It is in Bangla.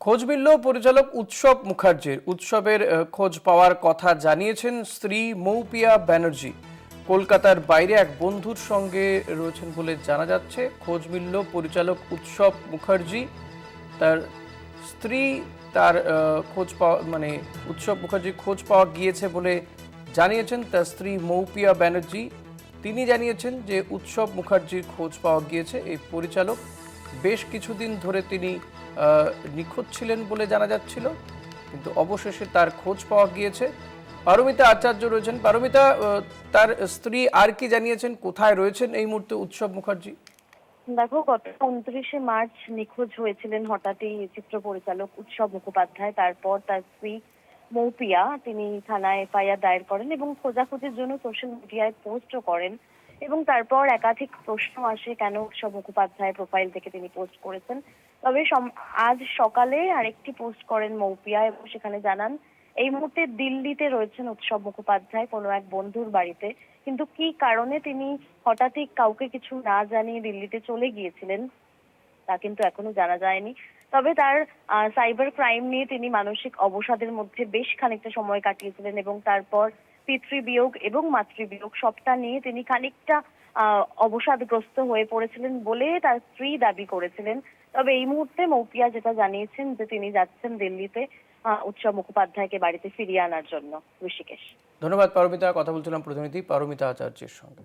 খোঁজ মিলল পরিচালক উৎসব মুখার্জির। উৎসবের খোঁজ পাওয়ার কথা জানিয়েছেন স্ত্রী মৌপিয়া ব্যানার্জি। কলকাতার বাইরে এক বন্ধুর সঙ্গে রয়েছেন বলে জানা যাচ্ছে। খোঁজ মিলল পরিচালক উৎসব মুখার্জি, তার স্ত্রী, তার খোঁজ পাওয়া উৎসব মুখার্জির খোঁজ পাওয়া গিয়েছে বলে জানিয়েছেন তার স্ত্রী মৌপিয়া ব্যানার্জি। তিনি জানিয়েছেন যে উৎসব মুখার্জির খোঁজ পাওয়া গিয়েছে। এই পরিচালক বেশ কিছুদিন ধরে তিনি নিখোঁজ ছিলেন বলে জানা যাচ্ছিল, কিন্তু অবশেষে তার খোঁজ পাওয়া গিয়েছে। পারমিতা আচার্য রয়েছেন। পারমিতা, তার স্ত্রী আর কি জানিয়েছেন, কোথায় রয়েছেন এই মুহূর্তে উৎসব মুখার্জি? দেখো, গত 29শে মার্চ নিখোঁজ হয়েছিলেন হঠাৎই চিত্র পরিচালক উৎসব মুখোপাধ্যায়। তারপর তার স্ত্রী মৌপিয়া তিনি থানায় এফআইআর দায়ের করেন এবং খোঁজাখুঁজির জন্য সোশ্যাল মিডিয়ায় পোস্টও করেন। এবং তারপর একাধিক প্রশ্ন আসে কেন উৎসব মুখোপাধ্যায় প্রোফাইল থেকে তিনি পোস্ট করেছেন। তবে আজ সকালে আরেকটি পোস্ট করেন মৌপিয়া এবং সেখানে জানান এই মুহূর্তে দিল্লিতে রয়েছেন উৎসব মুখোপাধ্যায় কোনো এক বন্ধুর বাড়িতে। কিন্তু কি কারণে তিনি হঠাৎই কাউকে কিছু না জানিয়ে দিল্লিতে চলে গিয়েছিলেন তা কিন্তু এখনো জানা যায়নি। তবে তার সাইবার ক্রাইম নিয়ে তিনি মানসিক অবসাদের মধ্যে বেশ খানিকটা সময় কাটিয়েছিলেন এবং তারপর পিতৃবিয়োগ এবং মাতৃবিয়োগ সবটা নিয়ে তিনি খানিকটা অবসাদগ্রস্ত হয়ে পড়েছিলেন বলে তার স্ত্রী দাবি করেছিলেন। তবে এই মুহূর্তে মৌপিয়া যেটা জানিয়েছেন যে তিনি যাচ্ছেন দিল্লিতে উৎসব মুখোপাধ্যায়কে বাড়িতে ফিরিয়ে আনার জন্য। ঋষিকেশ। ধন্যবাদ পারমিতা। কথা বলছিলাম প্রতিনিধি পারমিতা আচার্যের সঙ্গে।